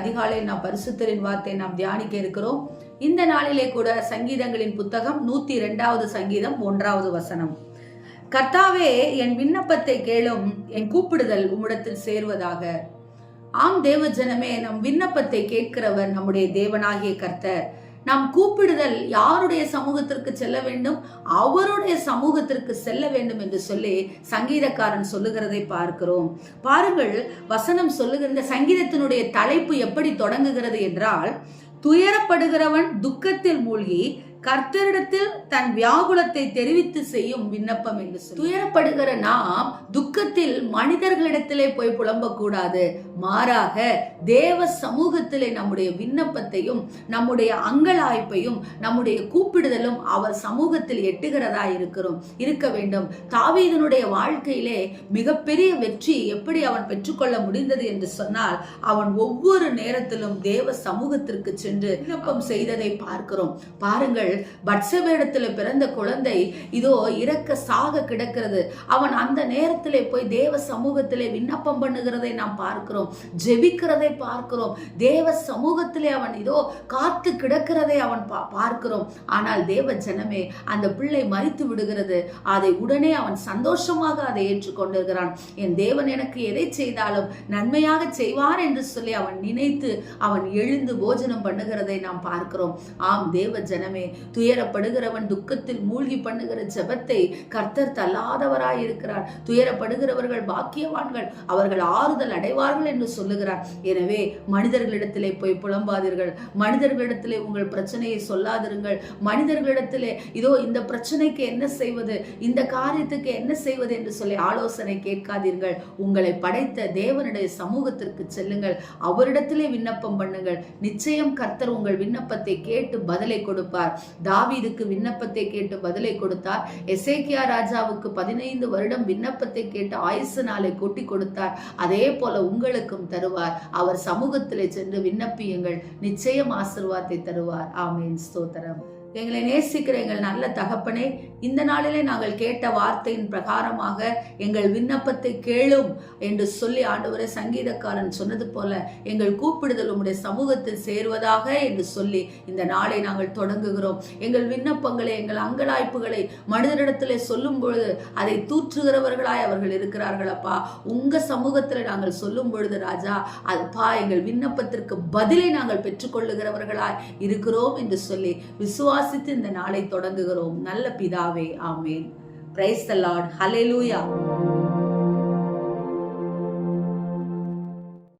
அதிகாலை நாம் பரிசுத்தரின் வார்த்தை நாம் தியானிக்க இருக்கிறோம். இந்த நாளிலே கூட சங்கீதங்களின் புத்தகம் 102வது சங்கீதம் 1வது வசனம். கர்த்தாவே, என் விண்ணப்பத்தை கேளும், என் கூப்பிடுதல் உம்மிடத்தில் சேருவதாக. ஆம் தேவ ஜனமே, நம் விண்ணப்பத்தை கேட்கிறவர் நம்முடைய தேவனாகிய கர்த்தர். நாம் கூப்பிடுதல் யாருடைய சமூகத்திற்கு செல்ல வேண்டும்? அவருடைய சமூகத்திற்கு செல்ல வேண்டும் என்று சொல்லி சங்கீதக்காரன் சொல்லுகிறதை பார்க்கிறோம். பாருங்கள், வசனம் சொல்லுகிற இந்த சங்கீதத்தினுடைய தலைப்பு எப்படி தொடங்குகிறது என்றால், துயரப்படுகிறவன் துக்கத்தில் மூழ்கி கர்த்தரிடத்தில் தன் வியாகுலத்தை தெரிவித்து செய்யும் விண்ணப்பம் என்று சொல்லி. துயரப்படுகிற நாம் துக்கத்தில் மனிதர்களிடத்திலே போய் புலம்பக்கூடாது. மாறாக தேவ சமூகத்திலே நம்முடைய விண்ணப்பத்தையும் நம்முடைய அங்கலாய்ப்பையும் நம்முடைய கூப்பிடுதலும் அவர் சமூகத்தில் எட்டுகிறதா இருக்க வேண்டும். தாவீதனுடைய வாழ்க்கையிலே மிகப்பெரிய வெற்றி எப்படி அவன் பெற்றுக்கொள்ள முடிந்தது என்று சொன்னால், அவன் ஒவ்வொரு நேரத்திலும் தேவ சமூகத்திற்கு சென்று விண்ணப்பம் செய்ததை பார்க்கிறோம். பாருங்கள், பத்சேபாவிடத்தில் பிறந்த குழந்தை இதோ இறக்க சாக கிடக்கிறது. அவன் அந்த நேரத்திலே போய் தேவ சமூகத்திலே விண்ணப்பம் பண்ணுகிறதை நாம் பார்க்கிறோம், ஜெபிக்கிறதை பார்க்கிறோம். தேவ சமூகத்திலே அவன் இதோ காத்து கிடக்கிறதை அவன் பார்க்கிறோம். ஆனால் தேவ ஜனமே, அந்த பிள்ளை மரித்து விடுகிறது. அதை உடனே அவன் சந்தோஷமாக அதை ஏற்றுக்கொண்டிருக்கிறான். என் தேவன் எனக்கு எதை செய்தாலும் நன்மையாக செய்வார் என்று சொல்லி அவன் நினைத்து அவன் எழுந்து போஜனம் பண்ணுகிறதை நாம் பார்க்கிறோம். ஆம் தேவ ஜனமே, துயரப்படுகிறவன் துக்கத்தில் மூழ்கி பண்ணுகிற ஜெபத்தை கர்த்தர் தள்ளாதவராய் இருக்கிறார். துயரப்படுகிறவர்கள் பாக்கியவான்கள், அவர்கள் ஆறுதல் அடைவார்கள் என்று சொல்லுகிறார். எனவே மனிதர்களிடத்திலே போய் புலம்பாதீர்கள். மனிதர்களிடத்திலே உங்கள் பிரச்சனையை சொல்லாதிருங்கள். மனிதர்களிடத்திலே இதோ இந்த பிரச்சனைக்கு என்ன செய்வது, இந்த காரியத்துக்கு என்ன செய்வது என்று சொல்லி ஆலோசனை கேட்காதீர்கள். உங்களை படைத்த தேவனுடைய சமூகத்திற்கு செல்லுங்கள். அவரிடத்திலே விண்ணப்பம் பண்ணுங்கள். நிச்சயம் கர்த்தர் உங்கள் விண்ணப்பத்தை கேட்டு பதிலை கொடுப்பார். தாவீதுக்கு விண்ணப்பத்தை கேட்டு பதிலை கொடுத்தார். எசேக்கியா ராஜாவுக்கு 15 வருடம் விண்ணப்பத்தை கேட்டு ஆயுசு நாளை கூட்டி கொடுத்தார். அதே போல உங்களுக்கும் தருவார். அவர் சமூகத்திலே சென்று விண்ணப்பியுங்கள், நிச்சயம் ஆசீர்வாதத்தை தருவார். ஆமென். ஸ்தோத்திரம். எங்களை நேசிக்கிற எங்கள் நல்ல தகப்பனே, இந்த நாளிலே நாங்கள் கேட்ட வார்த்தையின் பிரகாரமாக எங்கள் விண்ணப்பத்தை கேளும் என்று சொல்லி ஆண்டவரே சங்கீதக்காரன் சொன்னது போல எங்கள் கூப்பிடுதல் உம்முடைய சமூகத்தில் சேருவதாக என்று சொல்லி இந்த நாளை நாங்கள் தொடங்குகிறோம். எங்கள் விண்ணப்பங்களை, எங்கள் அங்கலாய்ப்புகளை மனிதரிடத்திலே சொல்லும் பொழுது அதை தூற்றுகிறவர்களாய் அவர்கள் இருக்கிறார்கள். அப்பா, உங்க சமூகத்தில் நாங்கள் சொல்லும் பொழுது ராஜா, அப்பா, எங்கள் விண்ணப்பத்திற்கு பதிலை நாங்கள் பெற்றுக்கொள்ளுகிறவர்களாய் இருக்கிறோம் என்று சொல்லி விசுவாசித்து இந்த நாளை தொடங்குகிறோம். நல்ல பிதாவே, ஆமென். Praise the Lord. ஹல்லேலூயா.